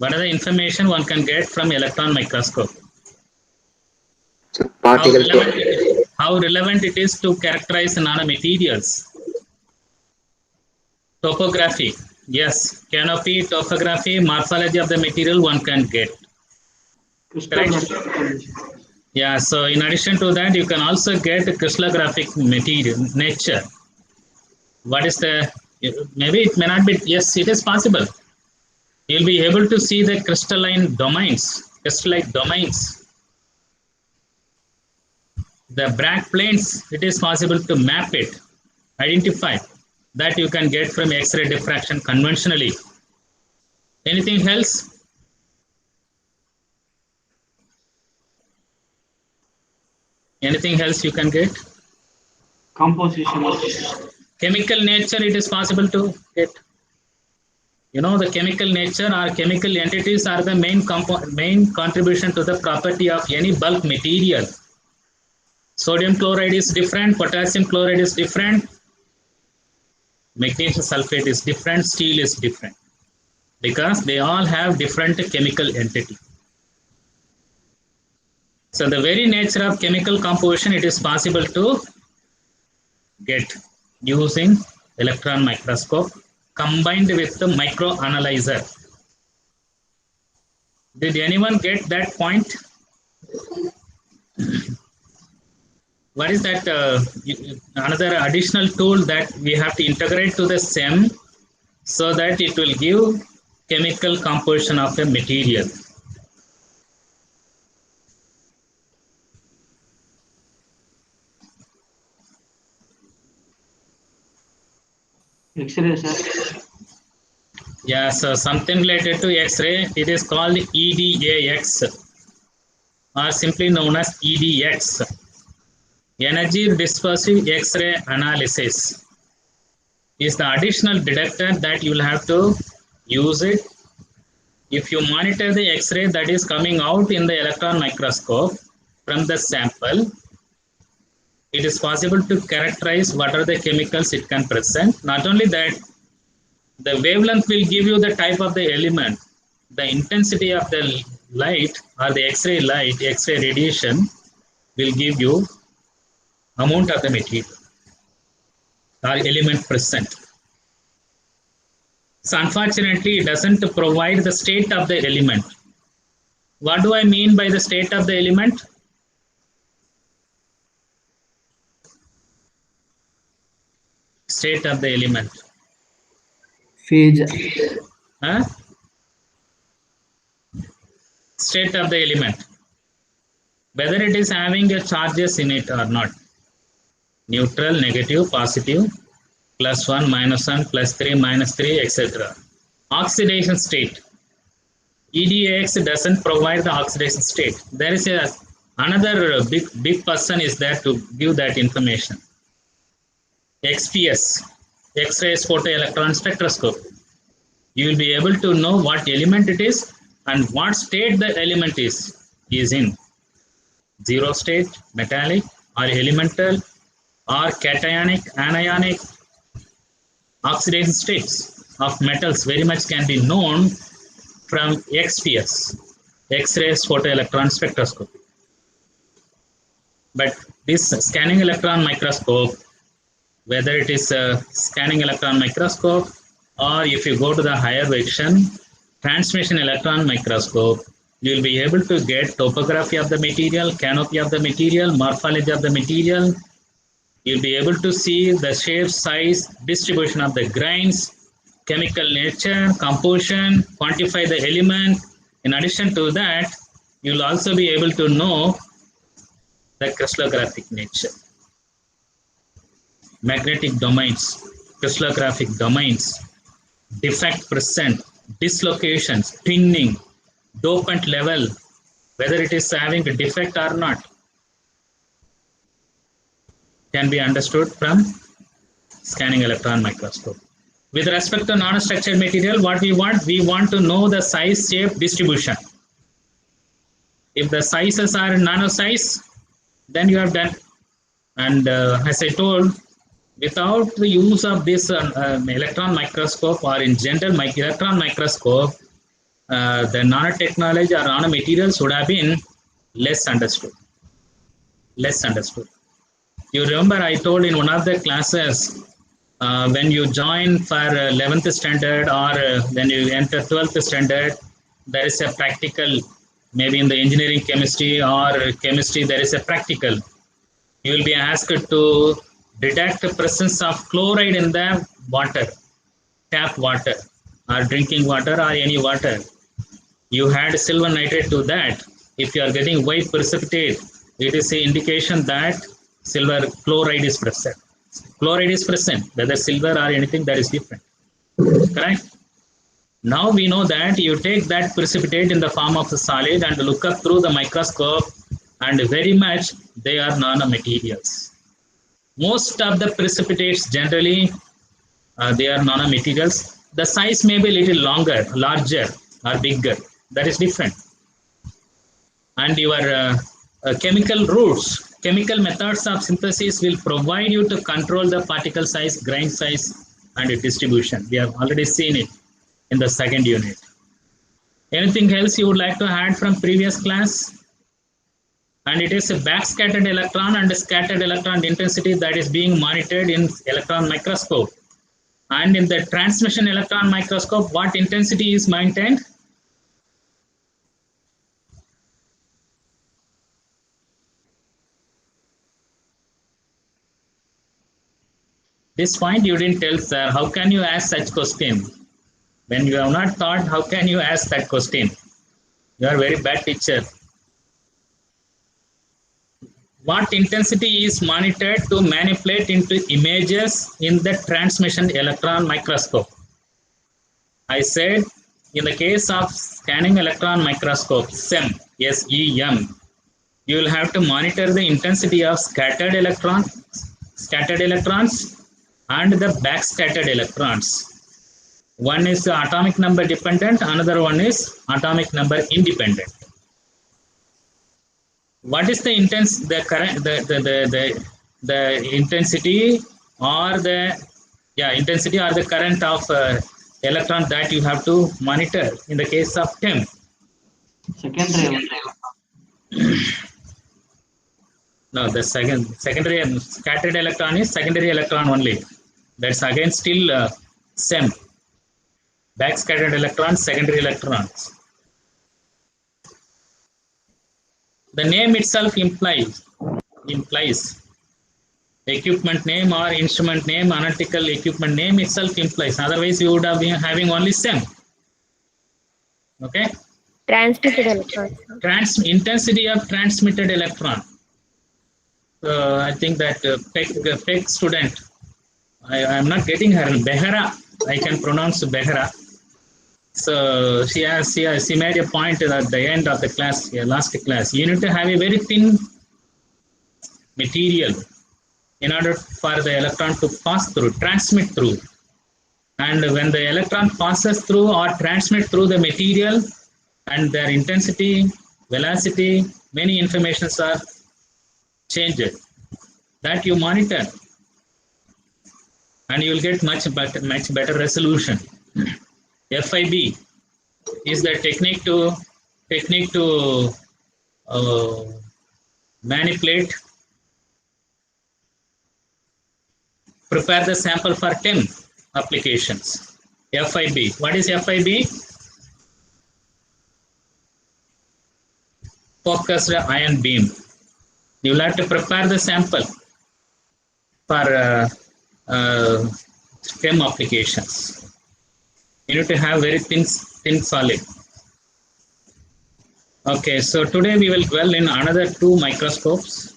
What are the information one can get from electron microscope? So How particle relevant it is, how relevant it is to characterize nanomaterials. Topography, yes. Canopy, topography, morphology of the material one can get. Correct? Crystallographic information. Yeah, so in addition to that, you can also get crystallographic material, nature. What is the, maybe it may not be, yes, it is possible. You'll be able to see the crystalline domains. The Bragg planes, it is possible to map it, identify. That you can get from X-ray diffraction conventionally. Anything else? Anything else you can get? Composition. Chemical nature, it is possible to get. You know, the chemical nature or chemical entities are the main contribution to the property of any bulk material. Sodium chloride is different, potassium chloride is different, magnesium sulfate is different, steel is different, because they all have different chemical entity. So the very nature of chemical composition, it is possible to get using electron microscope combined with the microanalyzer. Did anyone get that point? What is that? Another additional tool that we have to integrate to the SEM so that it will give chemical composition of a material. X-ray, sir. Yeah, so something related to X-ray, it is called EDAX or simply known as EDX. Energy dispersive X-ray analysis is the additional detector that you will have to use it. If you monitor the X-ray that is coming out in the electron microscope from the sample, it is possible to characterize what are the chemicals it can present. Not only that, the wavelength will give you the type of the element, the intensity of the light or the X-ray light, X-ray radiation will give you amount of the material or element present. So unfortunately, it doesn't provide the state of the element. What do I mean by the state of the element? State of the element. Phase. Huh? State of the element. Whether it is having a charges in it or not. Neutral, negative, positive, +1, -1, +3, -3, etc. Oxidation state. EDAX doesn't provide the oxidation state. There is another big person is there to give that information. XPS, X-rays photoelectron spectroscope. You will be able to know what element it is and what state the element is in. Zero state, metallic, or elemental, or cationic, anionic. Oxidation states of metals very much can be known from XPS, X-rays photoelectron spectroscopy. But this scanning electron microscope, whether it is a scanning electron microscope or if you go to the higher version, transmission electron microscope, you will be able to get topography of the material, canopy of the material, morphology of the material. You'll be able to see the shape, size, distribution of the grains, chemical nature, composition, quantify the element. In addition to that, you'll also be able to know the crystallographic nature. Magnetic domains, crystallographic domains, defect present, dislocations, twinning, dopant level, whether it is having a defect or not, can be understood from scanning electron microscope. With respect to nanostructured material, what we want to know the size, shape, distribution. If the sizes are nano size, then you have done. And as I told, without the use of this electron microscope or in general electron microscope, the nanotechnology or nanomaterials would have been less understood. Less understood. You remember I told in one of the classes, when you join for 11th standard or when you enter 12th standard, there is a practical, maybe in the engineering chemistry or chemistry, there is a practical. You will be asked to detect the presence of chloride in the water, tap water or drinking water or any water. You add silver nitrate to that. If you are getting white precipitate, it is an indication that silver chloride is present. Chloride is present, whether silver or anything, that is different. Correct? Now we know that you take that precipitate in the form of a solid and look up through the microscope, and very much they are nanomaterials. Most of the precipitates generally they are nanomaterials. The size may be a little longer, larger or bigger. That is different. And your chemical routes, chemical methods of synthesis will provide you to control the particle size, grain size, and distribution. We have already seen it in the second unit. Anything else you would like to add from previous class? And it is a backscattered electron and scattered electron intensity that is being monitored in electron microscope. And in the transmission electron microscope, what intensity is maintained? This point you didn't tell, sir. How can you ask such question? When you have not thought, how can you ask that question? You are a very bad teacher. What intensity is monitored to manipulate into images in the transmission electron microscope? I said, in the case of scanning electron microscope, SEM, S-E-M, you will have to monitor the intensity of scattered electrons and the backscattered electrons. One is atomic number dependent, another one is atomic number independent. What is the intensity or the current of electron that you have to monitor in the case of TEM? Secondary. No, the secondary scattered electron is secondary electron only. That's again still SEM. Backscattered electrons, secondary electrons. The name itself implies equipment name or instrument name, analytical equipment name itself implies. Otherwise, you would have been having only SEM. Okay. Transmitted electrons. Intensity of transmitted electron. I think that PEC student, I am not getting her. Behera, I can pronounce Behera. So she made a point at the end of the class, last class. You need to have a very thin material in order for the electron to pass through, transmit through. And when the electron passes through or transmit through the material, and their intensity, velocity, many informations are changed. That you monitor, and you will get much better resolution. FIB is the technique to manipulate, prepare the sample for TEM applications. FIB. What is FIB? Focused ion beam. You will have to prepare the sample for TEM applications. You need to have very thin solid. Okay, so today we will dwell in another two microscopes.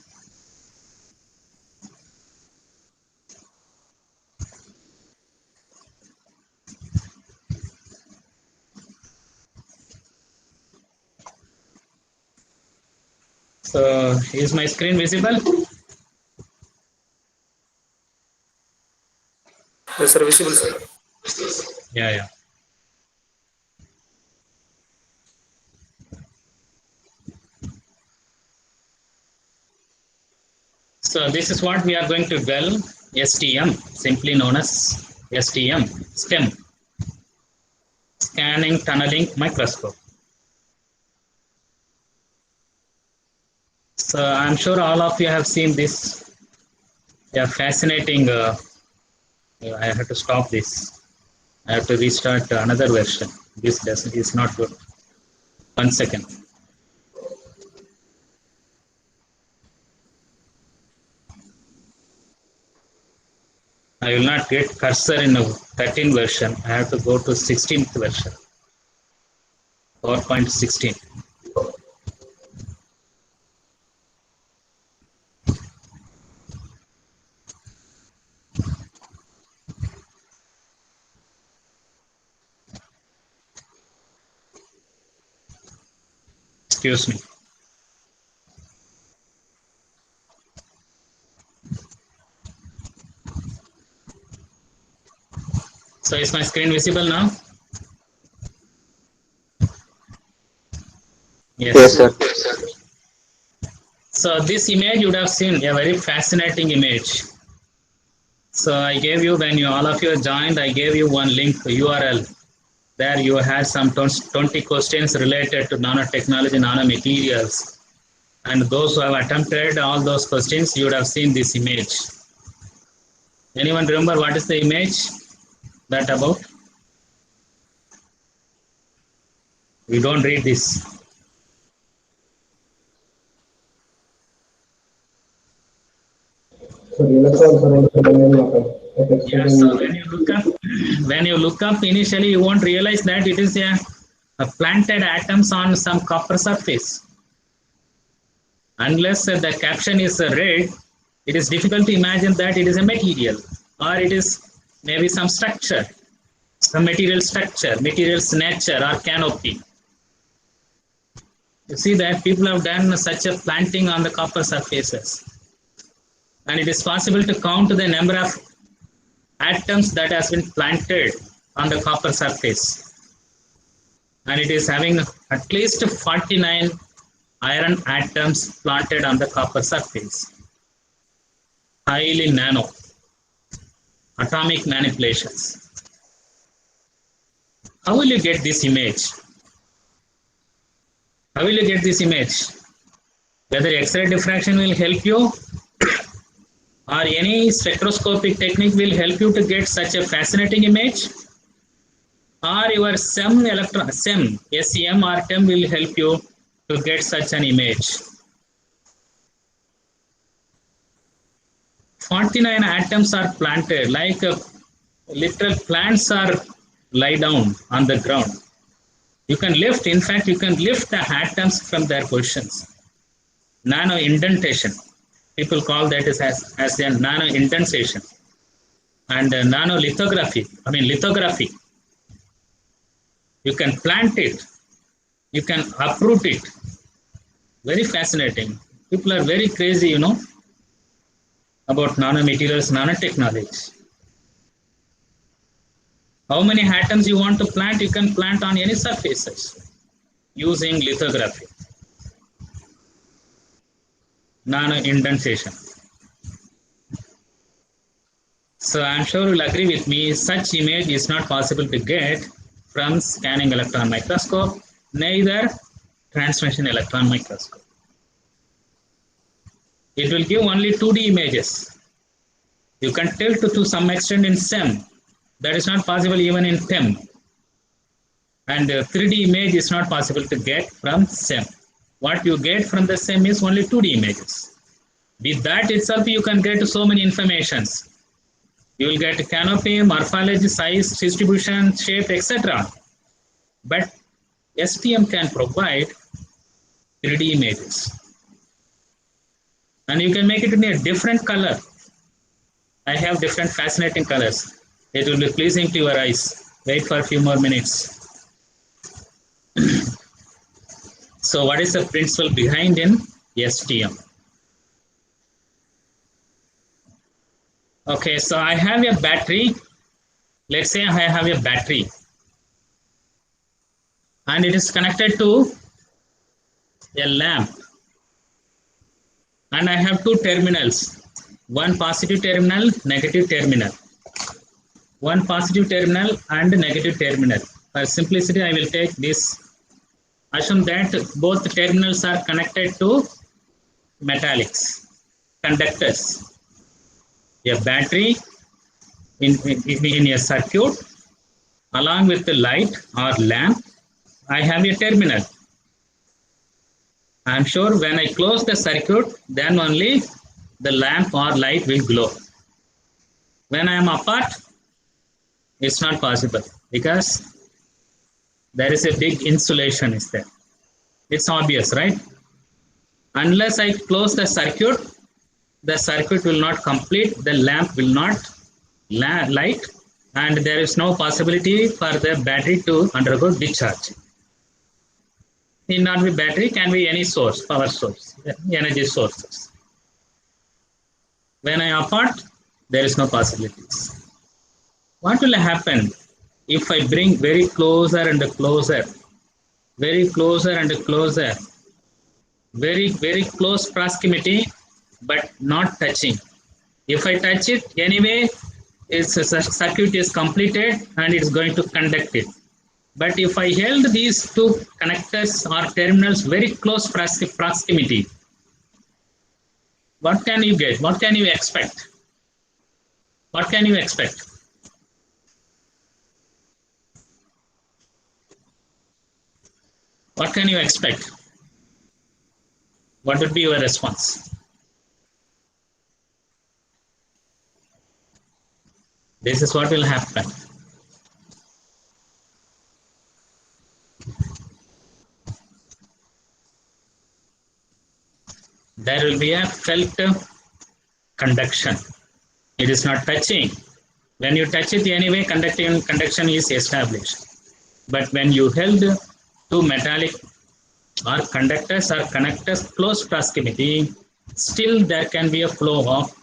So, is my screen visible? Yes, sir, visible, sir. Yeah. So this is what we are going to dwell, STM, simply known as STM, STEM. scanning tunneling microscope. So I'm sure all of you have seen this. Yeah, fascinating. I have to stop this. I have to restart another version. This is not good. 1 second. I will not get cursor in a 13 version. I have to go to 16th version. PowerPoint 16. Excuse me. So is my screen visible now? Yes, sir. So this image you would have seen a very fascinating image. So I gave you, when you all of you joined, I gave you one link URL. There you had some 20 questions related to nanotechnology, nanomaterials. And those who have attempted all those questions, you would have seen this image. Anyone remember what is the image that about? We don't read this. Yeah, so when you look up initially, you won't realize that it is a planted atoms on some copper surface. Unless the caption is red, it is difficult to imagine that it is a material, or it is maybe some structure, some material structure, material's nature or canopy. You see that people have done such a planting on the copper surfaces. And it is possible to count the number of atoms that has been planted on the copper surface. And it is having at least 49 iron atoms planted on the copper surface. Highly nano, atomic manipulations. How will you get this image? How will you get this image? Whether X-ray diffraction will help you, or any spectroscopic technique will help you to get such a fascinating image, or your SEM electron, SEM or TEM will help you to get such an image. 49 atoms are planted, like literal plants are lie down on the ground. You can lift, in fact, you can lift the atoms from their positions. Nano indentation. People call that as a nano indentation. And nano lithography. Lithography. You can plant it. You can uproot it. Very fascinating. People are very crazy, about nanomaterials, nanotechnology. How many atoms you want to plant? You can plant on any surfaces using lithography. Nano indentation. So I'm sure you'll agree with me, such image is not possible to get from scanning electron microscope, neither transmission electron microscope. It will give only 2D images. You can tilt to some extent in SEM. That is not possible even in TEM. And 3D image is not possible to get from SEM. What you get from the SEM is only 2D images. With that itself, you can get so many informations. You will get canopy, morphology, size, distribution, shape, etc. But STM can provide 3D images. And you can make it in a different color. I have different fascinating colors. It will be pleasing to your eyes. Wait for a few more minutes. So what is the principle behind in STM? Okay, so I have a battery. Let's say I have a battery. And it is connected to a lamp. And I have two terminals. One positive terminal, negative terminal. One positive terminal and negative terminal. For simplicity, I will take this. Assume that both terminals are connected to metallics, conductors. A battery in a circuit along with the light or lamp. I have a terminal. I am sure when I close the circuit, then only the lamp or light will glow. When I am apart, it's not possible because there is a big insulation is there. It's obvious, right? Unless I close the circuit will not complete, the lamp will not light, and there is no possibility for the battery to undergo discharge. Need not be battery, can be any source, power source, energy sources. When I am apart, there is no possibilities. What will happen if I bring very closer and closer, very closer and closer, very, very close proximity, but not touching? If I touch it, anyway, its circuit is completed and it's going to conduct it. But if I held these two connectors or terminals very close proximity, what can you get? What can you expect? What can you expect? What can you expect? What would be your response? This is what will happen. There will be a felt conduction. It is not touching. When you touch it anyway, conduction is established. But when you held two metallic or conductors or connectors close proximity, still there can be a flow of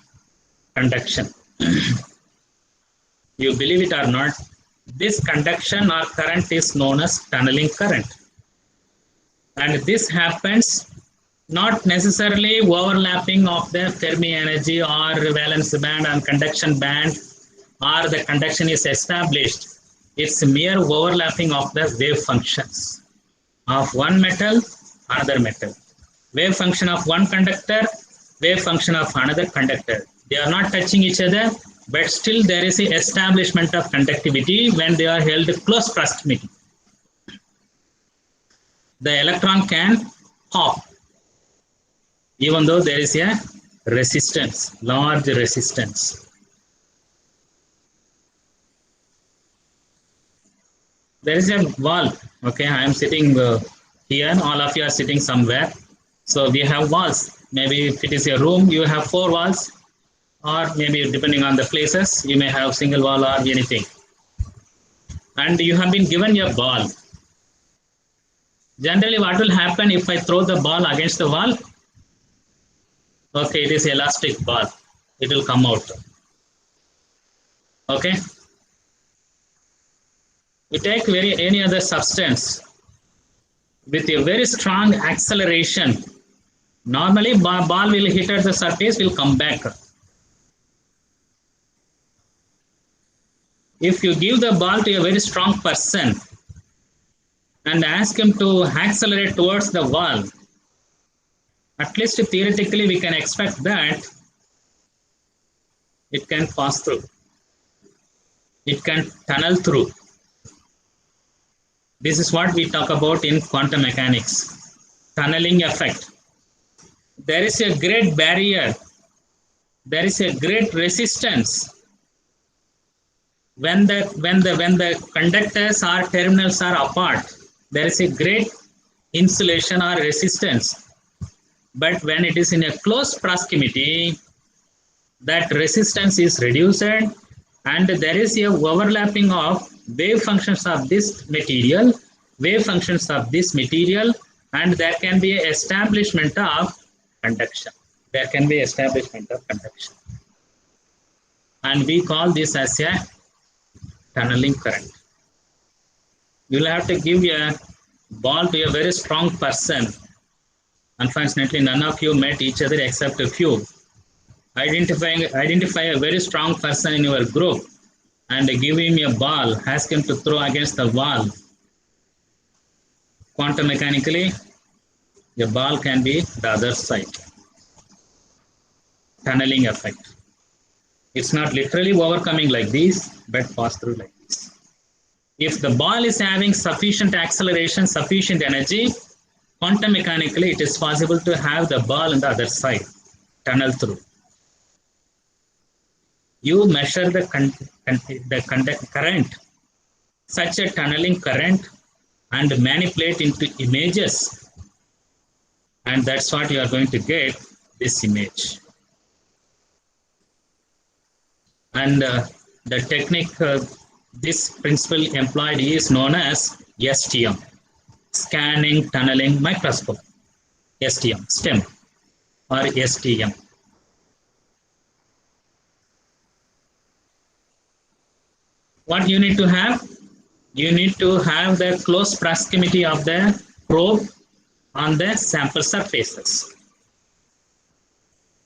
conduction. You believe it or not, this conduction or current is known as tunneling current. And this happens not necessarily overlapping of the Fermi energy or valence band and conduction band, or the conduction is established. It's mere overlapping of the wave functions of one metal, another metal. Wave function of one conductor, wave function of another conductor. They are not touching each other, but still there is a establishment of conductivity when they are held close proximity. The electron can hop, even though there is a resistance, large resistance. There is a wall. Okay, I am sitting here, all of you are sitting somewhere. So we have walls. Maybe if it is a room, you have 4 walls, or maybe depending on the places, you may have single wall or anything. And you have been given a ball. Generally, what will happen if I throw the ball against the wall? Okay, it is elastic ball. It will come out. Okay. You take any other substance with a very strong acceleration. Normally, ball will hit at the surface, will come back. If you give the ball to a very strong person and ask him to accelerate towards the wall, at least theoretically we can expect that it can pass through. It can tunnel through. This is what we talk about in quantum mechanics, tunneling effect. There is a great barrier. There is a great resistance. When the conductors or terminals are apart, there is a great insulation or resistance. But when it is in a close proximity, that resistance is reduced and there is a overlapping of wave functions of this material, wave functions of this material, and there can be an establishment of conduction. There can be establishment of conduction. And we call this as a tunneling current. You will have to give a ball to a very strong person. Unfortunately, none of you met each other except a few. Identify a very strong person in your group and give him a ball, ask him to throw against the wall. quantum mechanically, the ball can be the other side. Tunneling effect. It's not literally overcoming like this, but pass through like this. If the ball is having sufficient acceleration, sufficient energy, quantum mechanically, it is possible to have the ball on the other side, tunnel through. You measure the current, such a tunneling current, and manipulate into images. And that's what you are going to get, this image. And the technique, this principle employed is known as STM, Scanning Tunneling Microscope, STM or STM. What you need to have? You need to have the close proximity of the probe on the sample surfaces.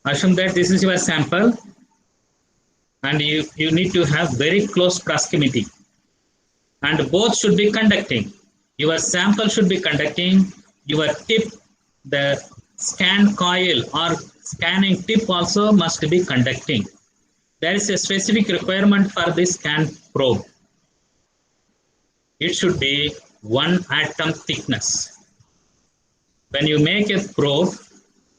Assume that this is your sample, and you need to have very close proximity, and both should be conducting. Your sample should be conducting, your tip, the scan coil or scanning tip also must be conducting. There is a specific requirement for this scan probe. It should be 1 atom thickness. When you make a probe,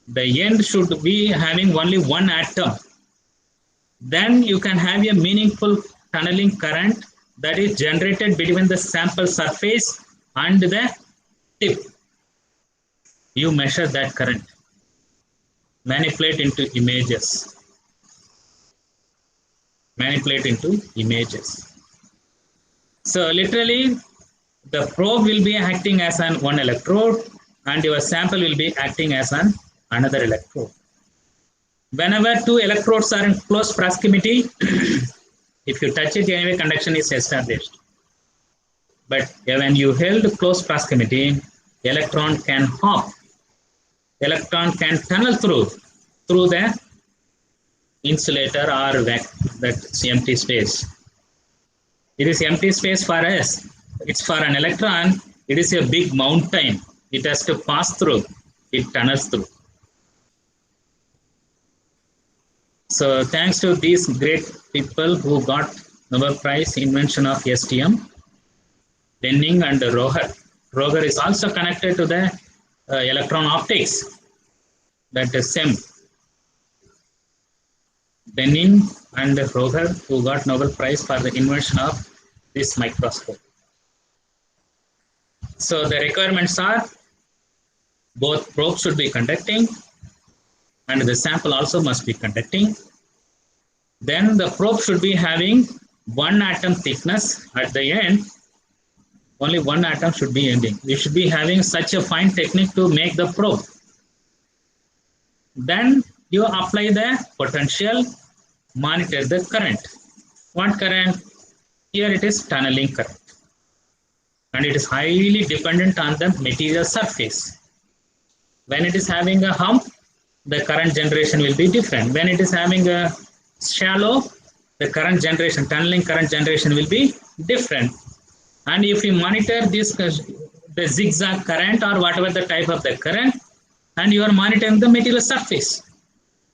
the end should be having only 1 atom. Then you can have a meaningful tunneling current that is generated between the sample surface and the tip. You measure that current, manipulate into images. So literally, the probe will be acting as one electrode, and your sample will be acting as another electrode. Whenever 2 electrodes are in close proximity, if you touch it, anyway, conduction is established. But when you held close proximity, electron can hop. Electron can tunnel through the insulator or that empty space. It is empty space for us. It's for an electron. It is a big mountain. It has to pass through. It tunnels through. So thanks to these great people who got Nobel Prize invention of STM, Denning and Roger. Roger is also connected to the electron optics, that is SEM. Denning and Roger, who got Nobel Prize for the invention of this microscope. So the requirements are both probes should be conducting and the sample also must be conducting. Then the probe should be having 1 atom thickness at the end. Only 1 atom should be ending. We should be having such a fine technique to make the probe. Then you apply the potential, monitor the current. What current? Here it is tunneling current. And it is highly dependent on the material surface. When it is having a hump, the current generation will be different. When it is having a shallow, the current generation, tunneling current generation will be different. And if you monitor this, the zigzag current or whatever the type of the current, and you are monitoring the material surface,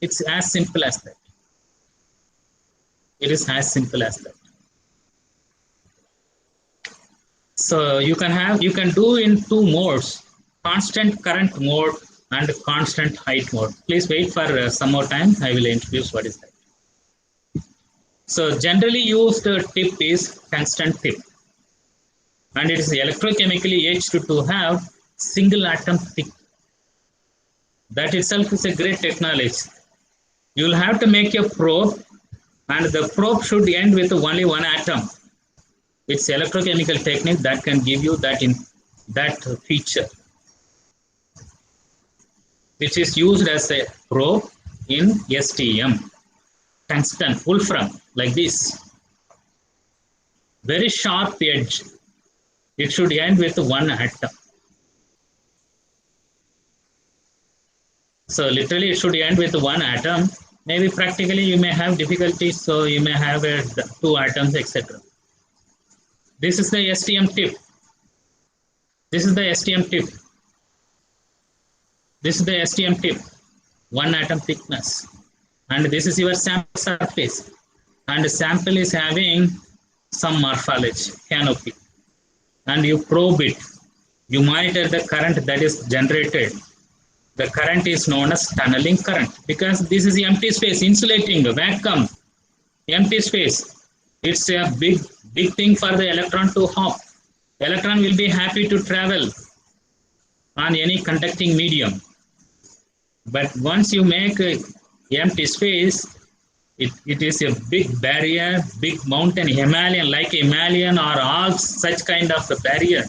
it's as simple as that. It is as simple as that. So you can do in 2 modes, constant current mode and constant height mode. Please wait for some more time. I will introduce what is that. So generally used tip is tungsten tip, and it is electrochemically etched to have single atom thick. That itself is a great technology. You will have to make a probe, and the probe should end with only 1 atom. It's electrochemical technique that can give you that feature, which is used as a probe in STM. Tungsten, wolfram, like this. Very sharp edge. It should end with 1 atom. So literally it should end with 1 atom. Maybe practically you may have difficulties, so you may have 2 atoms, etc. This is the STM tip. This is the STM tip. This is the STM tip, 1 atom thickness. And this is your sample surface. And the sample is having some morphology, canopy. And you probe it. You monitor the current that is generated. The current is known as tunneling current because this is empty space, insulating, vacuum, empty space. It's a big thing for the electron to hop. The electron will be happy to travel on any conducting medium. But once you make an empty space, it is a big barrier, big mountain, Himalayan, like Himalayan or Alps, such kind of a barrier.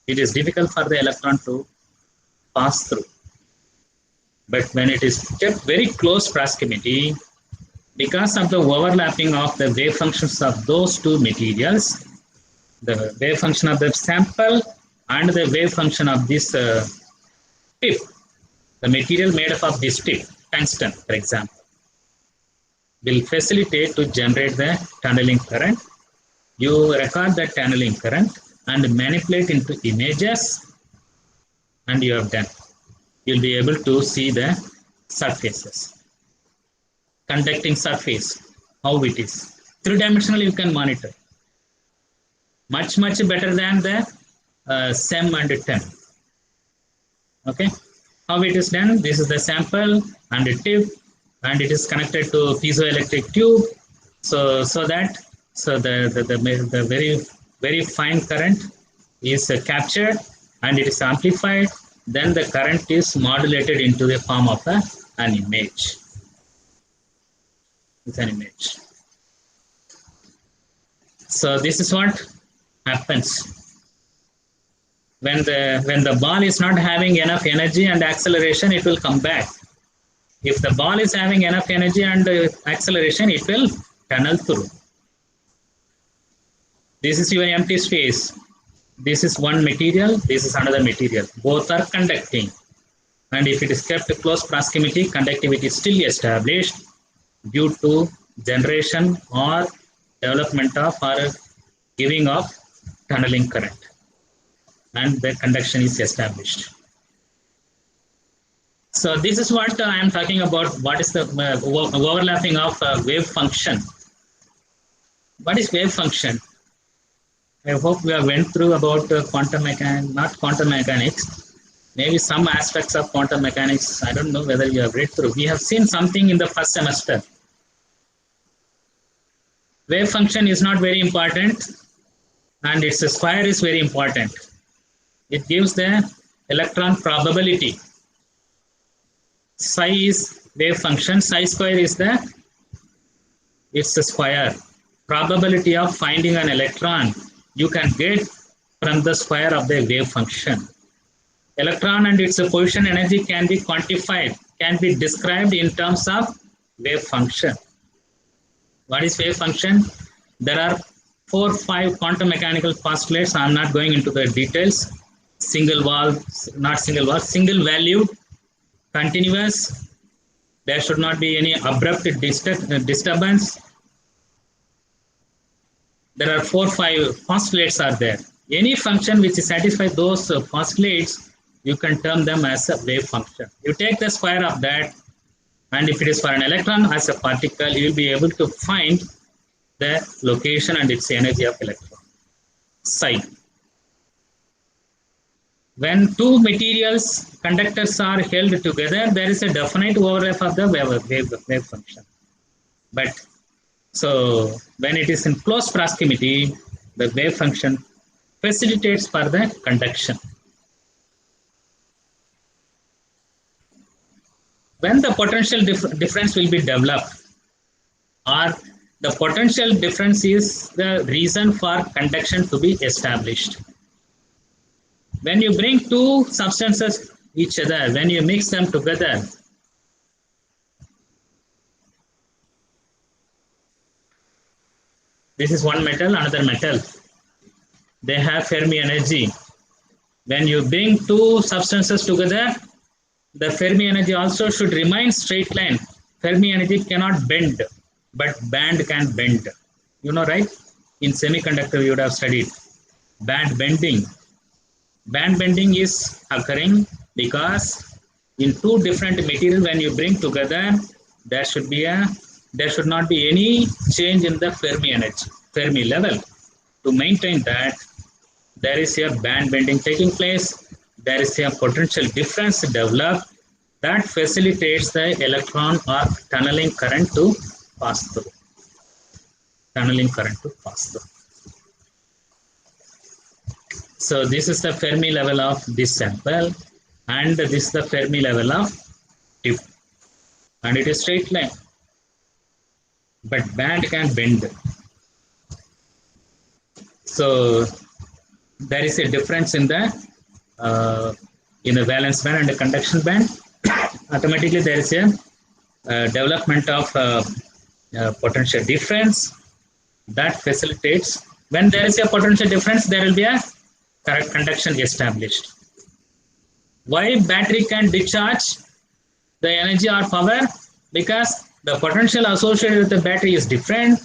It is difficult for the electron to pass through. But when it is kept very close proximity, because of the overlapping of the wave functions of those two materials, the wave function of the sample and the wave function of this tip, the material made up of this tip, tungsten, for example, will facilitate to generate the tunneling current. You record the tunneling current and manipulate into images, and you have done. You'll be able to see the surfaces. Conducting surface, how it is. 3-dimensional you can monitor. Much better than the SEM and TEM. Okay. How it is done? This is the sample and the tip, and it is connected to piezoelectric tube. So the very fine current is captured and it is amplified. Then the current is modulated into the form of an image. It's an image. So this is what happens when the ball is not having enough energy and acceleration. It will come back. If the ball is having enough energy and acceleration, it will tunnel through. This is your empty space. This is one material, this is another material. Both are conducting. And if it is kept close proximity, conductivity is still established due to generation or development of or giving of tunneling current. And the conduction is established. So this is what I am talking about. What is the overlapping of wave function? What is wave function? I hope we have went through about quantum mechanics, not quantum mechanics, maybe some aspects of quantum mechanics. I don't know whether you have read through. We have seen something in the first semester. Wave function is not very important, and its square is very important. It gives the electron probability. Psi is wave function, psi square is its square. Probability of finding an electron you can get from the square of the wave function. Electron and its position energy can be quantified, can be described in terms of wave function. What is wave function? There are 4 or 5 quantum mechanical postulates. I am not going into the details. Single valued, continuous. There should not be any abrupt disturbance. There are 4 or 5 postulates are there. Any function which satisfies those postulates, you can term them as a wave function. You take the square of that, and if it is for an electron as a particle, you will be able to find the location and its energy of electron. Psi. When 2 materials, conductors are held together, there is a definite overlap of the wave function. But so when it is in close proximity, the wave function facilitates for the conduction. When the potential difference will be developed, or the potential difference is the reason for conduction to be established. When you bring 2 substances each other, when you mix them together, this is one metal, another metal. They have Fermi energy. When you bring 2 substances together, the Fermi energy also should remain straight line. Fermi energy cannot bend, but band can bend. You know, right? In semiconductor, you would have studied band bending. band bending is occurring because in two different material when you bring together, there should not be any change in the Fermi energy, Fermi level. To maintain that, there is a band bending taking place. There is a potential difference developed that facilitates the electron or tunneling current to pass through. Tunneling current to pass through. So this is the Fermi level of this sample, and this is the Fermi level of tip, and it is straight line, but band can bend. So there is a difference in the valence band and the conduction band. Automatically there is a development of potential difference that facilitates. When there is a potential difference, there will be a correct conduction established. Why battery can discharge the energy or power? Because the potential associated with the battery is different,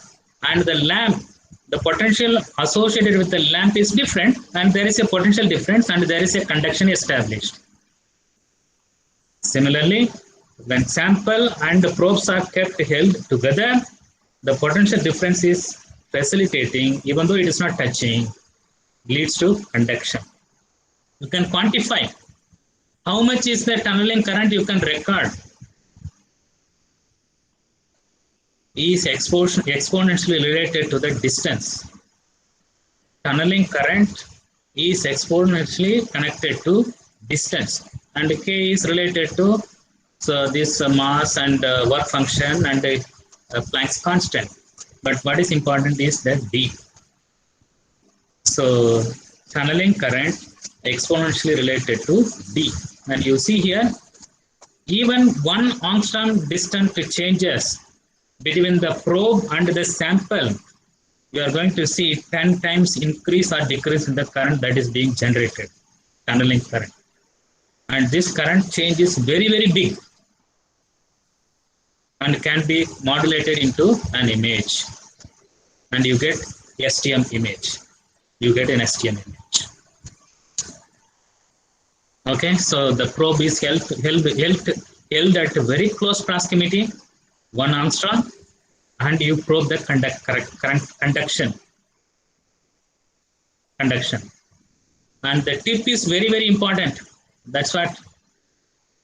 and the lamp, the potential associated with the lamp is different, and there is a potential difference, and there is a conduction established. Similarly, when sample and the probes are kept held together, the potential difference is facilitating, even though it is not touching, leads to conduction. You can quantify how much is the tunneling current. You can record is exponentially related to the distance. Tunneling current is exponentially connected to distance, and K is related to this mass and work function and Planck's constant. But what is important is the D. So tunneling current exponentially related to D, and you see here, even 1 angstrom distance changes between the probe and the sample, you are going to see 10 times increase or decrease in the current that is being generated, tunneling current. And this current change is very, very big and can be modulated into an image, and you get STM image. You get an STM image. Okay, so the probe is held at a very close proximity, 1 angstrom, and you probe the conduction. And the tip is very, very important. That's what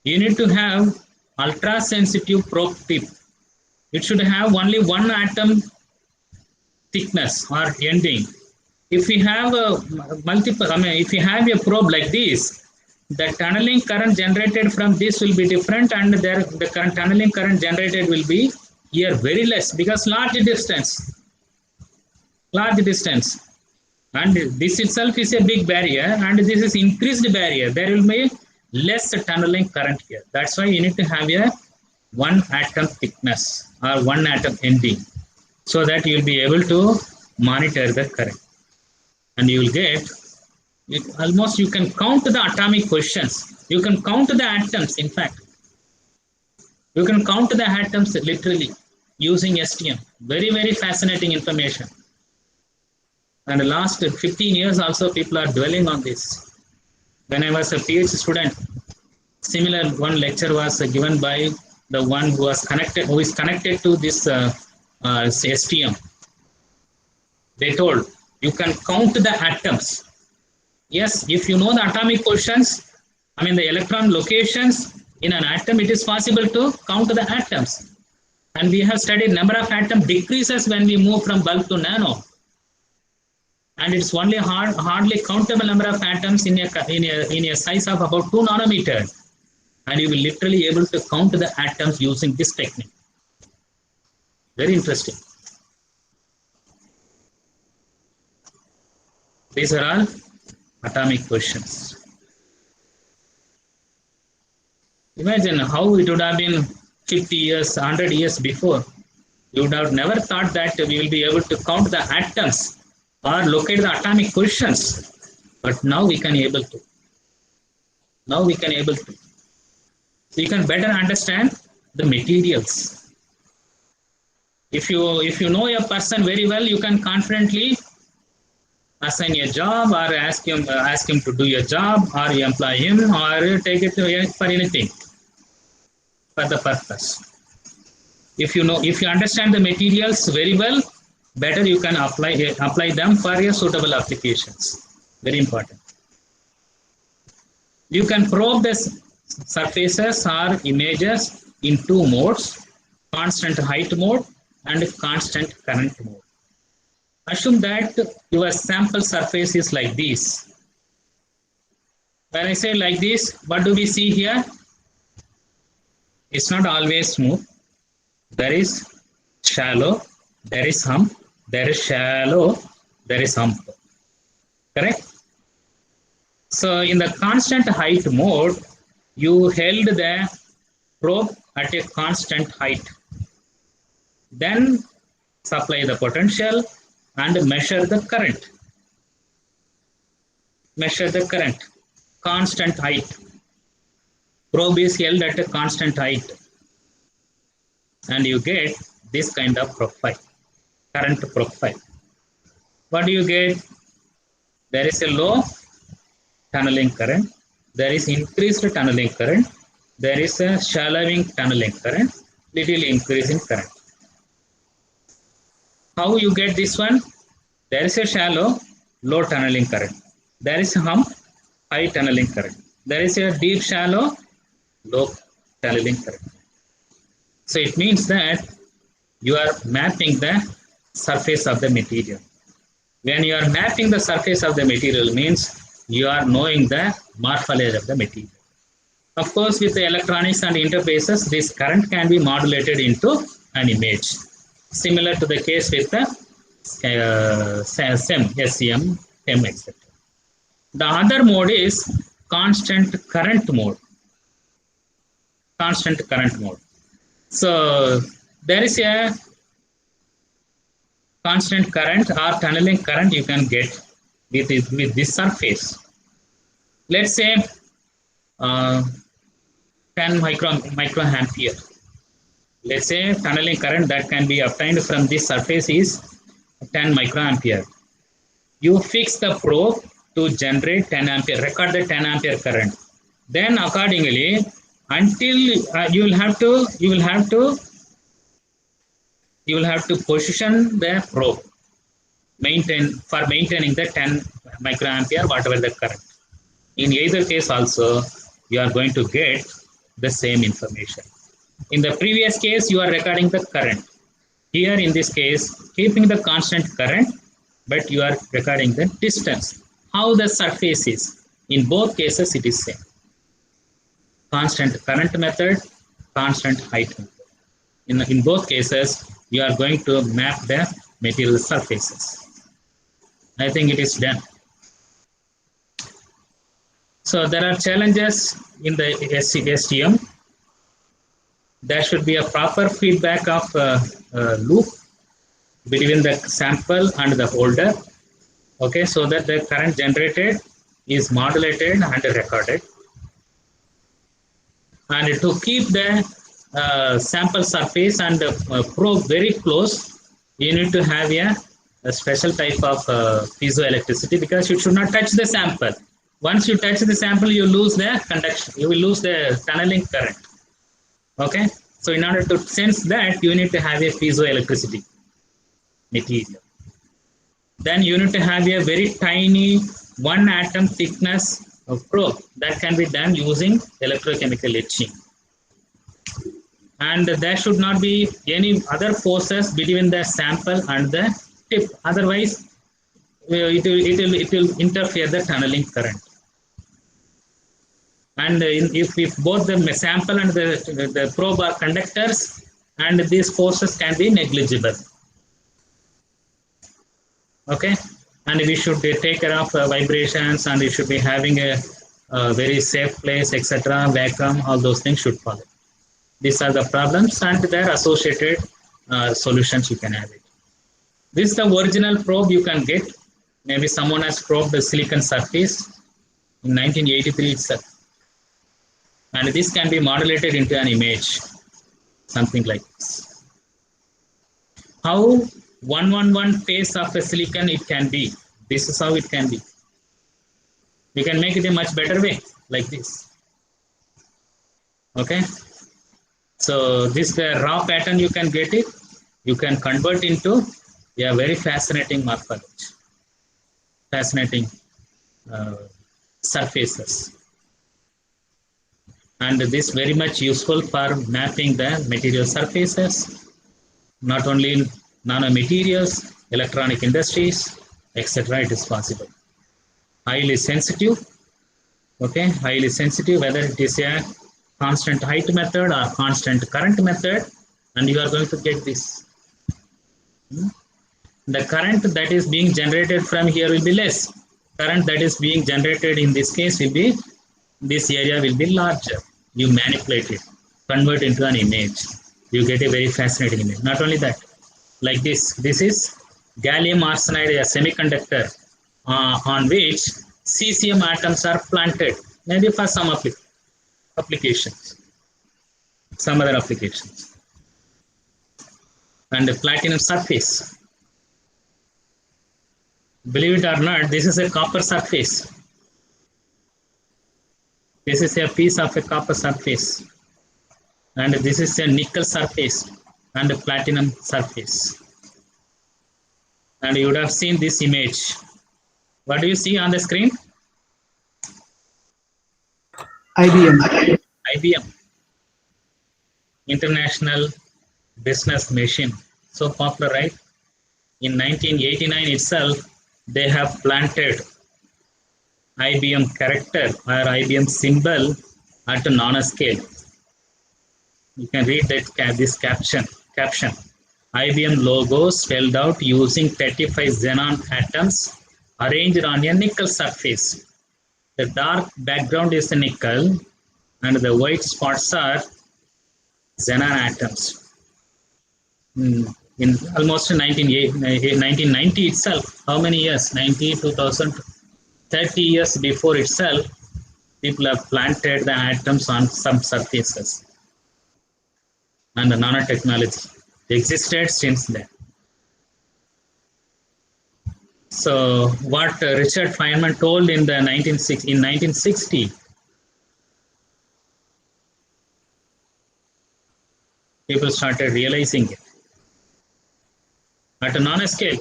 you need to have. Ultra sensitive probe tip. It should have only 1 atom thickness or ending. If we have if you have a probe like this, the tunneling current generated from this will be different, and the tunneling current generated will be here very less, because large distance, and this itself is a big barrier, and this is increased barrier. There will be less tunneling current here. That's why you need to have a 1 atom thickness or 1 atom ending, so that you will be able to monitor the current, and you will get almost, you can count the atomic positions, you can count the atoms. In fact, you can count the atoms literally using STM. Very, very fascinating information. And the last 15 years also people are dwelling on this. When I was a PhD student, similar one lecture was given by the one who is connected to this STM. They told, you can count the atoms. Yes, if you know the atomic positions, the electron locations in an atom, it is possible to count the atoms. And we have studied number of atom decreases when we move from bulk to nano. And it's only hardly countable number of atoms in a size of about 2 nanometers. And you will literally able to count the atoms using this technique. Very interesting. These are all atomic positions. Imagine how it would have been 50 years, 100 years before. You would have never thought that we will be able to count the atoms or locate the atomic positions. But now we can able to. So you can better understand the materials. If you know a person very well, you can confidently assign a job or ask him to do a job, or you employ him, or take it for anything, for the purpose. If you understand the materials very well, better you can apply them for your suitable applications. Very important. You can probe the surfaces or images in two modes: constant height mode and constant current mode. Assume that your sample surface is like this. When I say like this, what do we see here? It's not always smooth. There is shallow, there is hump, there is shallow, there is hump. Correct? So in the constant height mode, you held the probe at a constant height. Then supply the potential and measure the current. Measure the current. Constant height. Probe is held at a constant height. And you get this kind of profile. Current profile. What do you get? There is a low tunneling current. There is increased tunneling current. There is a shallowing tunneling current. Little increase in current. How you get this one? There is a shallow, low tunneling current. There is a hump, high tunneling current. There is a deep shallow, low tunneling current. So it means that you are mapping the surface of the material. When you are mapping the surface of the material, means you are knowing the morphology of the material. Of course, with the electronics and interfaces, this current can be modulated into an image, similar to the case with the SEM, TEM, etc. The other mode is constant current mode. Constant current mode. So there is a constant current or tunneling current you can get with this surface. Let's say 10 microampere. Let's say tunneling current that can be obtained from this surface is 10 microampere. You fix the probe to generate 10 ampere, record the 10 ampere current. Then accordingly, until you will have to position the probe maintaining the 10 microampere, whatever the current. In either case also, you are going to get the same information. In the previous case, you are recording the current. Here in this case, keeping the constant current, but you are recording the distance. How the surface is. In both cases, it is same. Constant current method, constant height method. In both cases, you are going to map the material surfaces. I think it is done. So there are challenges in the STM. There should be a proper feedback of loop between the sample and the holder. Okay, so that the current generated is modulated and recorded. And to keep the sample surface and the probe very close, you need to have a special type of piezoelectricity, because you should not touch the sample. Once you touch the sample, you lose the conduction, you will lose the tunneling current. Okay, so in order to sense that, you need to have a piezoelectricity material. Then you need to have a very tiny 1 atom thickness of probe that can be done using electrochemical etching. And there should not be any other forces between the sample and the tip. Otherwise, it will interfere the tunneling current. And if both the sample and the probe are conductors, and these forces can be negligible. Okay, and we should take care of vibrations, and we should be having a very safe place, etc. Vacuum, all those things should follow. These are the problems and their associated solutions you can have it. This is the original probe you can get. Maybe someone has probed the silicon surface in 1983 itself. And this can be modulated into an image, something like this. How 111 phase of a silicon it can be This is how it can be. We can make it a much better way, like this. Okay. So this the raw pattern you can get it. You can convert into a very fascinating morphology, fascinating surfaces. And this very much useful for mapping the material surfaces, not only in nanomaterials, electronic industries, etc. It is possible. Highly sensitive, okay, highly sensitive, whether it is a constant height method or constant current method, and you are going to get this. The current that is being generated from here will be less. Current that is being generated in this case will be, this area will be larger. You manipulate it, convert into an image. You get a very fascinating image. Not only that, like this is gallium arsenide, a semiconductor on which cesium atoms are planted, maybe for some applications, some other applications. And the platinum surface. Believe it or not, this is a copper surface. This is a piece of a copper surface. And this is a nickel surface and a platinum surface. And you would have seen this image. What do you see on the screen? IBM. IBM. International Business Machine. So popular, right? In 1989 itself, they have planted IBM character or IBM symbol at a nanoscale. You can read that this caption. IBM logo spelled out using 35 xenon atoms arranged on a nickel surface. The dark background is the nickel and the white spots are xenon atoms. In almost 1990 itself, how many years? 90, 2000, 30 years before itself, people have planted the atoms on some surfaces. And the nanotechnology existed since then. So what Richard Feynman told in 1960, people started realizing it. At a nanoscale,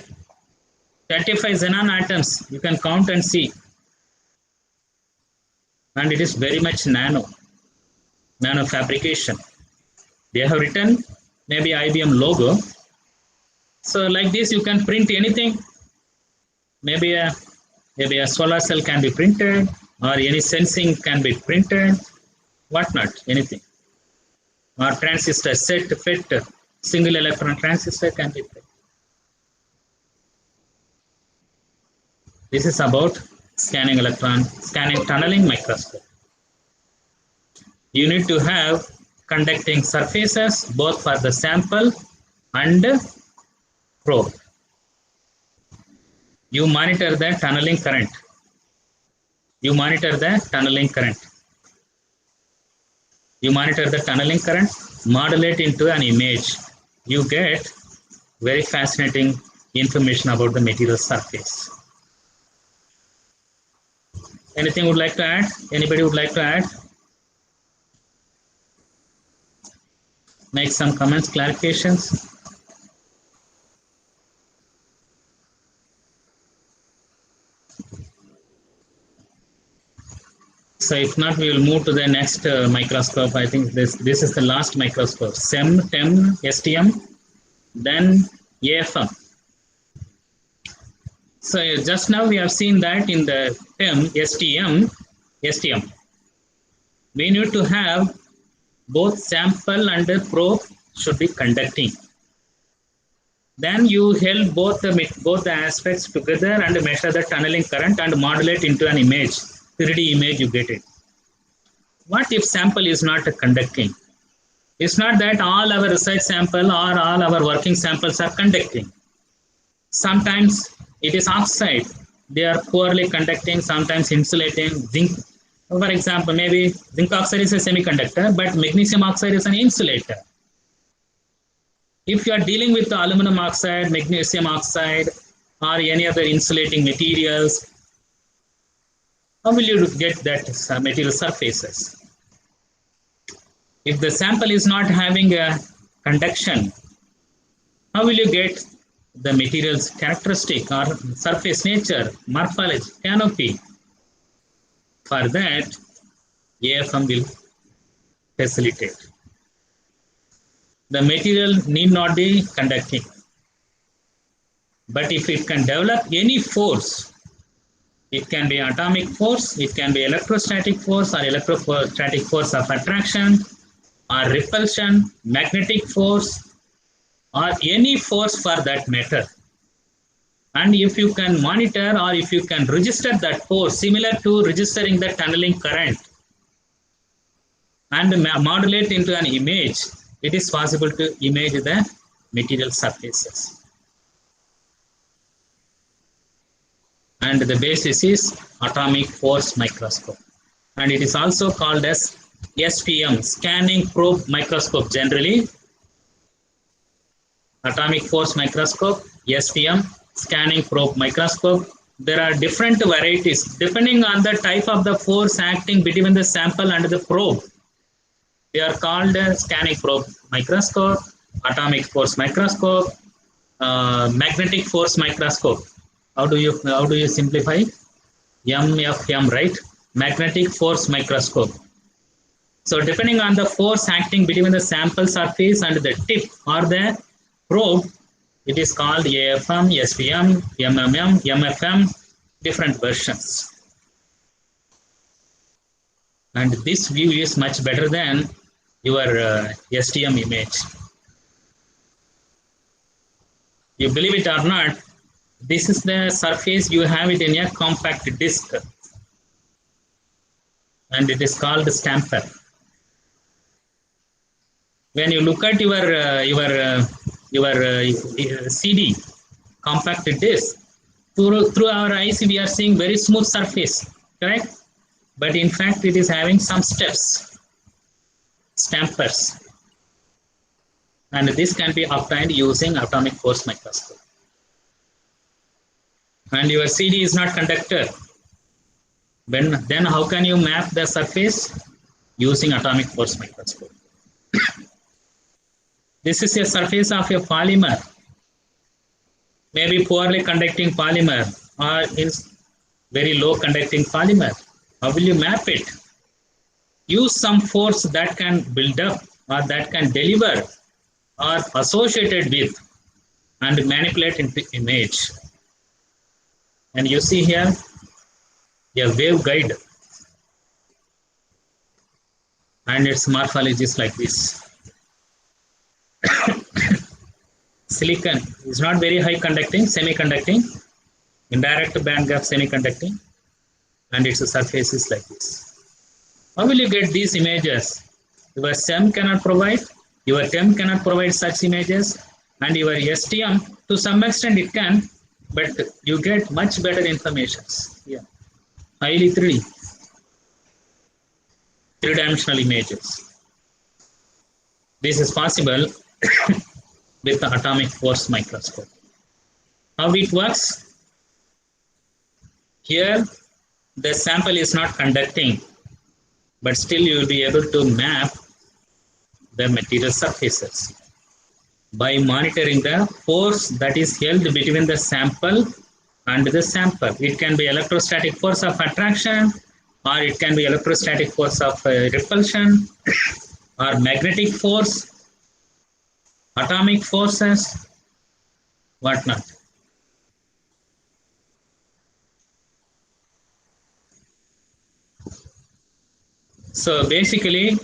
35 xenon atoms, you can count and see. And it is very much nano fabrication. They have written maybe IBM logo. So like this, you can print anything. Maybe a solar cell can be printed, or any sensing can be printed, whatnot, anything. Or transistor, FET, single electron transistor can be printed. This is about scanning tunneling microscope. You need to have conducting surfaces both for the sample and probe. You monitor the tunneling current. You monitor the tunneling current, modulate into an image. You get very fascinating information about the material surface. Anything would like to add? Anybody would like to add? Make some comments, clarifications. So if not, we will move to the next microscope. I think this is the last microscope. SEM, TEM, STM, then AFM. So just now we have seen that in the TEM, STM, we need to have both sample and probe should be conducting. Then you held both the aspects together and measure the tunneling current and modulate into an image, 3D image you get it. What if sample is not conducting? It's not that all our research sample or all our working samples are conducting. Sometimes it is oxide. They are poorly conducting, sometimes insulating. Zinc, for example, maybe zinc oxide is a semiconductor, but magnesium oxide is an insulator. If you are dealing with the aluminum oxide, magnesium oxide, or any other insulating materials, how will you get that material surfaces? If the sample is not having a conduction, how will you get the material's characteristic or surface nature, morphology, canopy? For that, AFM will facilitate. The material need not be conducting, but if it can develop any force, it can be atomic force, it can be electrostatic force or electrostatic force of attraction or repulsion, magnetic force, or any force for that matter. And if you can monitor or if you can register that force similar to registering the tunneling current and modulate into an image, it is possible to image the material surfaces. And the basis is atomic force microscope. And it is also called as SPM, scanning probe microscope generally. Atomic force microscope, SPM, scanning probe microscope. There are different varieties depending on the type of the force acting between the sample and the probe. They are called scanning probe microscope, atomic force microscope, magnetic force microscope. How do you simplify? MFM, right? Magnetic force microscope. So depending on the force acting between the sample surface and the tip or the probe, it is called AFM, SPM, MMM, MFM, different versions. And this view is much better than your STM image. You believe it or not, this is the surface, you have it in a compact disc. And it is called stamper. When you look at your CD, compact disc, through our eyes we are seeing very smooth surface, correct? But in fact it is having some steps, stampers. And this can be obtained using atomic force microscope. And your CD is not conductor. Then how can you map the surface? Using atomic force microscope. This is a surface of a polymer, maybe poorly conducting polymer or is very low conducting polymer. How will you map it? Use some force that can build up or that can deliver or associated with and manipulate into image. And you see here a waveguide and its morphology is like this. Silicon is not very high conducting, semi-conducting, indirect band gap semi-conducting, and its surface is like this. How will you get these images? Your SEM cannot provide, your TEM cannot provide such images, and your STM to some extent it can, but you get much better information. Yeah. Highly 3D, three-dimensional images. This is possible with the atomic force microscope. How it works? Here, the sample is not conducting, but still you will be able to map the material surfaces by monitoring the force that is held between the sample and the sample. It can be electrostatic force of attraction, or it can be electrostatic force of repulsion, or magnetic force, atomic forces, whatnot. So basically,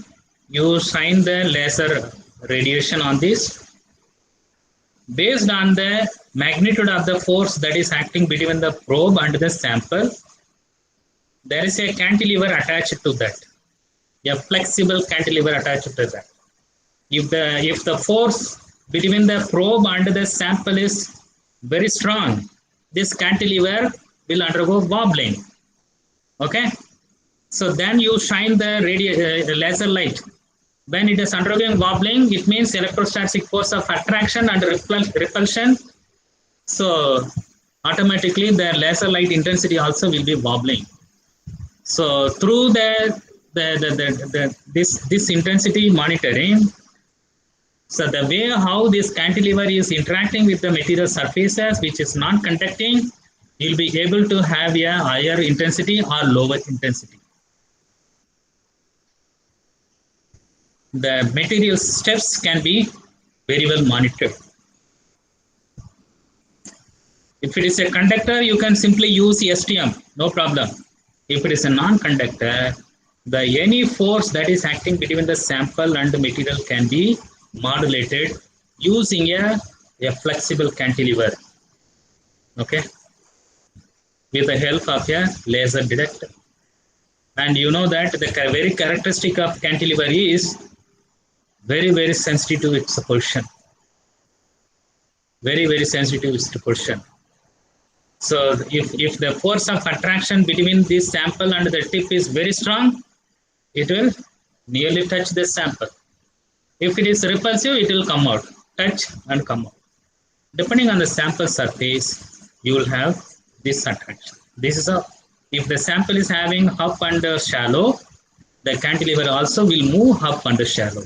you shine the laser radiation on this. Based on the magnitude of the force that is acting between the probe and the sample, there is a cantilever attached to that, a flexible cantilever attached to that. If the force between the probe and the sample is very strong, this cantilever will undergo wobbling. Okay, so then you shine the laser light. When it is undergoing wobbling, it means electrostatic force of attraction and repulsion. So automatically the laser light intensity also will be wobbling. So through this intensity monitoring, so the way how this cantilever is interacting with the material surfaces which is non-conducting, you'll be able to have a higher intensity or lower intensity. The material steps can be very well monitored. If it is a conductor, you can simply use STM, no problem. If it is a non-conductor, the any force that is acting between the sample and the material can be modulated using a flexible cantilever, okay, with the help of a laser detector. And you know that the very characteristic of cantilever is very sensitive to its position. Very sensitive to its position. So if the force of attraction between this sample and the tip is very strong, it will nearly touch the sample. If it is repulsive, it will come out, touch and come out. Depending on the sample surface, you will have this attraction. This is if the sample is having up and shallow, the cantilever also will move up and shallow.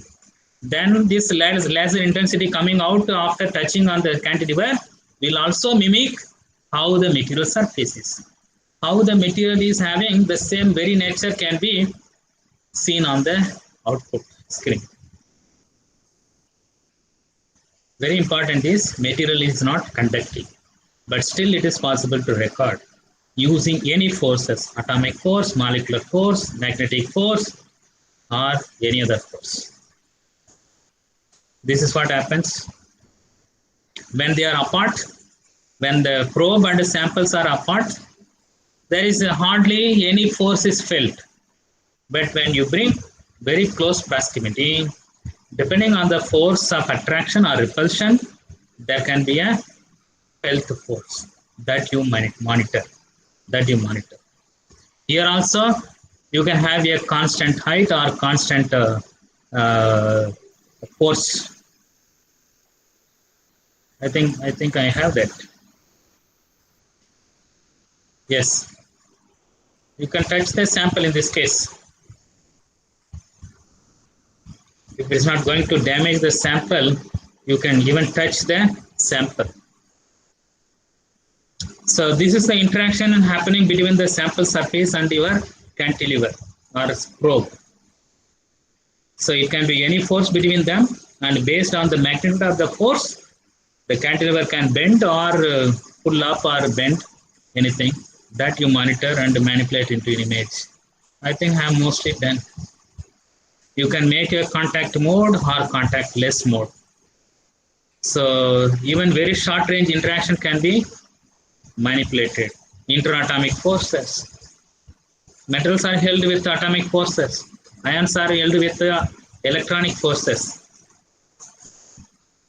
Then this laser intensity coming out after touching on the cantilever will also mimic how the material surface is. How the material is having the same very nature can be seen on the output screen. Very important is material is not conducting, but still it is possible to record using any forces, atomic force, molecular force, magnetic force, or any other force. This is what happens when they are apart. When the probe and the samples are apart, there is hardly any force is felt. But when you bring very close proximity, depending on the force of attraction or repulsion, there can be a felt force that you monitor. Here also, you can have a constant height or constant force. I think I have that. Yes, you can touch the sample in this case. If it is not going to damage the sample, you can even touch the sample. So this is the interaction happening between the sample surface and your cantilever or probe. So it can be any force between them, and based on the magnitude of the force, the cantilever can bend or pull up or bend anything that you monitor and manipulate into an image. I think I have mostly done. You can make a contact mode or contact-less mode. So even very short range interaction can be manipulated. Interatomic forces. Metals are held with atomic forces. Ions are held with electronic forces.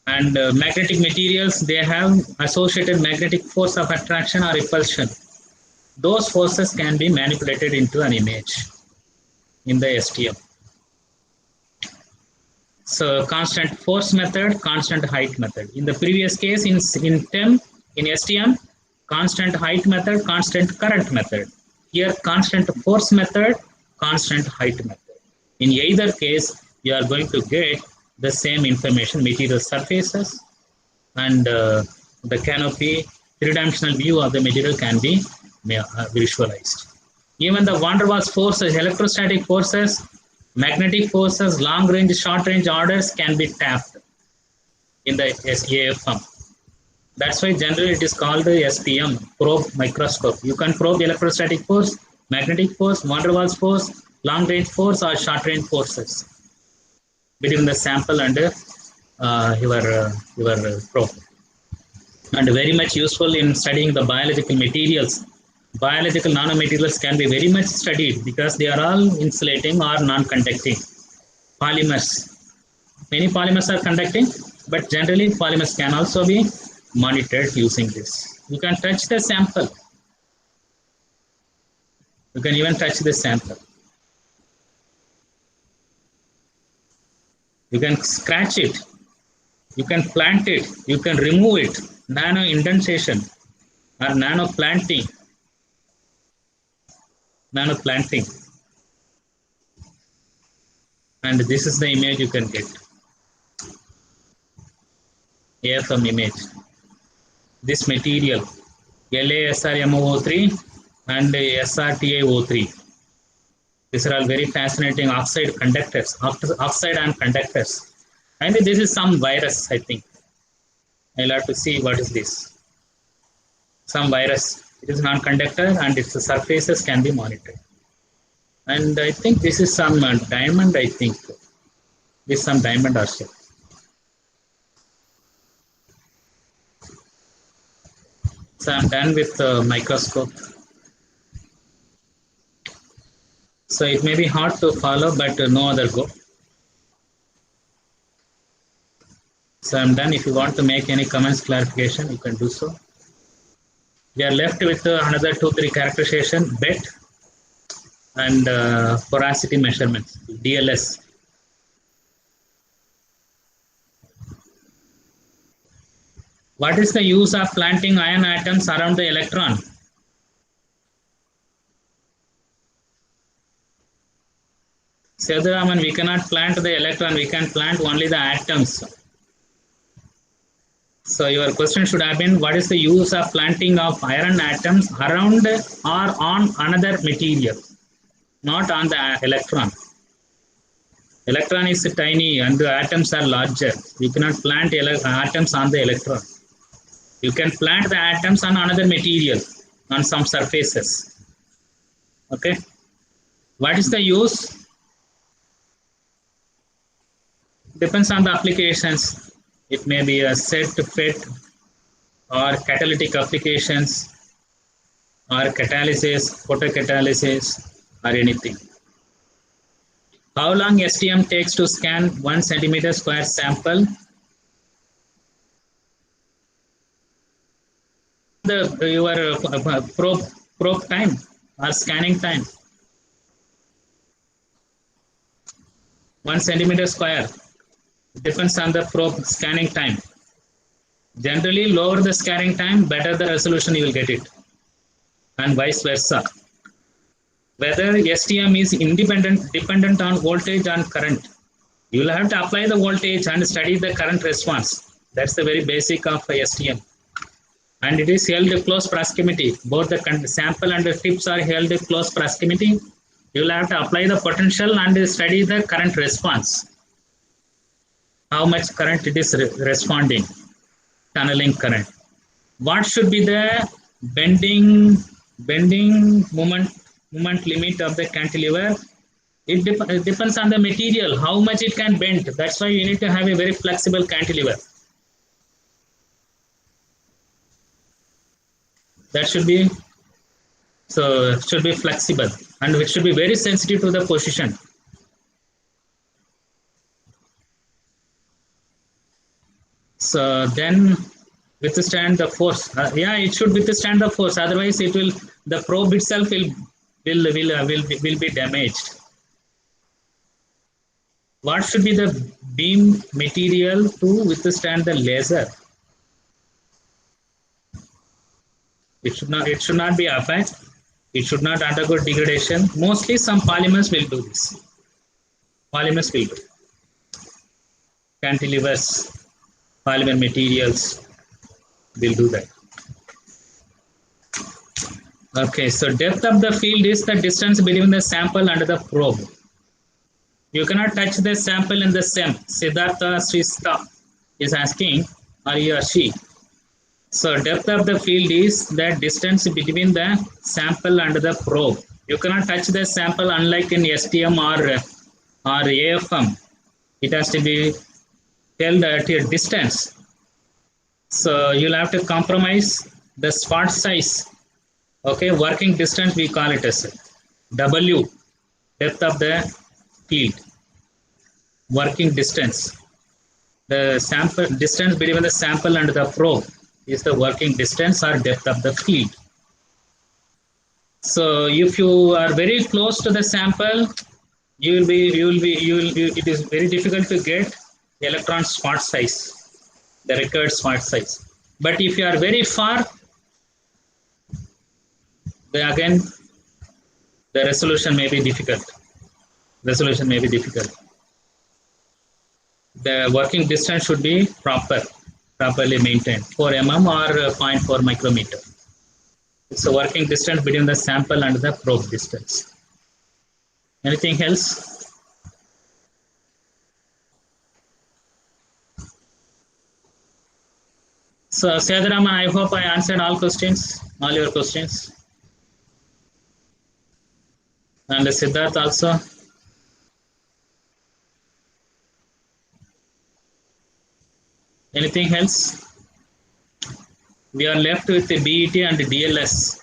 And magnetic materials, they have associated magnetic force of attraction or repulsion. Those forces can be manipulated into an image in the STM. So constant force method, constant height method. In the previous case, in STM, constant height method, constant current method. Here, constant force method, constant height method. In either case, you are going to get the same information, material surfaces, and the canopy, three-dimensional view of the material can be visualized. Even the van der Waals forces, electrostatic forces, magnetic forces, long-range, short-range orders can be tapped in the AFM. That's why generally it is called the SPM, probe microscope. You can probe electrostatic force, magnetic force, van der Waals force, long-range force, or short-range forces between the sample and your probe. And very much useful in studying the biological materials. Biological nanomaterials can be very much studied because they are all insulating or non-conducting. Polymers. Many polymers are conducting, but generally polymers can also be monitored using this. You can touch the sample. You can even touch the sample. You can scratch it. You can plant it. You can remove it. Nano indentation. or nano planting. Nano planting. And this is the image you can get. AFM image. This material, LaSrMO3 and SrTiO3. These are all very fascinating oxide conductors, oxide and conductors. And this is some virus, I think. I'll have to see what is this. Some virus. It is non-conductor and its surfaces can be monitored. And I think this is some diamond, I think. This is some diamond also. So I'm done with the microscope. So it may be hard to follow, but no other go. So I'm done. If you want to make any comments, clarification, you can do so. We are left with another 2-3 characterization, BET and porosity measurements, DLS. What is the use of planting iron atoms around the electron? Seduraman, we cannot plant the electron, we can plant only the atoms. So your question should have been, what is the use of planting of iron atoms around or on another material, not on the electron. Electron is tiny and the atoms are larger. You cannot plant atoms on the electron. You can plant the atoms on another material, on some surfaces. Okay. What is the use? Depends on the applications. It may be a set, FET, or catalytic applications, or catalysis, photocatalysis, or anything. How long STM takes to scan 1 centimeter square sample? Your probe time or scanning time. 1 centimeter square. Depends on the probe scanning time. Generally, lower the scanning time, better the resolution you will get it, and vice versa. Whether STM is dependent on voltage and current. You will have to apply the voltage and study the current response. That's the very basic of STM. And it is held close proximity. Both the sample and the tips are held close proximity. You will have to apply the potential and study the current response. How much current it is responding, tunneling current. What should be the bending moment limit of the cantilever? It depends on the material, how much it can bend. That's why you need to have a very flexible cantilever. That should be flexible and it should be very sensitive to the position. So then withstand the force. It should withstand the force. Otherwise, the probe itself will be damaged. What should be the beam material to withstand the laser? It should not be opaque. It should not undergo degradation. Mostly, some polymers will do this. Polymers will do. Cantilevers. Polymer materials will do that. Okay, so depth of the field is the distance between the sample and the probe. You cannot touch the sample in the SEM. Siddhartha Srista is asking, or he or she. So depth of the field is the distance between the sample and the probe. You cannot touch the sample unlike in STM or AFM. It has to be held at a distance. So you'll have to compromise the spot size. Okay, working distance we call it as W, depth of the field. Working distance. The sample distance between the sample and the probe is the working distance or depth of the field. So if you are very close to the sample, it is very difficult to get the electron spot size, the required spot size. But if you are very far, again, the resolution may be difficult. The working distance should be properly maintained, 4 mm or 0.4 micrometer. It's a working distance between the sample and the probe distance. Anything else? So, Sedaraman, I hope I answered all your questions. And Siddharth also. Anything else? We are left with the BET and the DLS.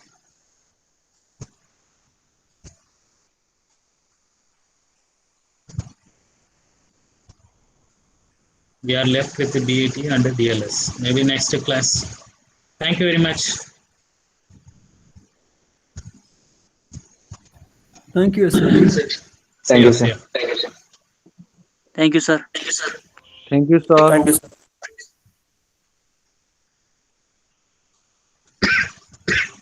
We are left with the BET and the DLS. Maybe next class. Thank you very much. Thank you, sir. Thank you, sir. Thank you, sir. Thank you, sir.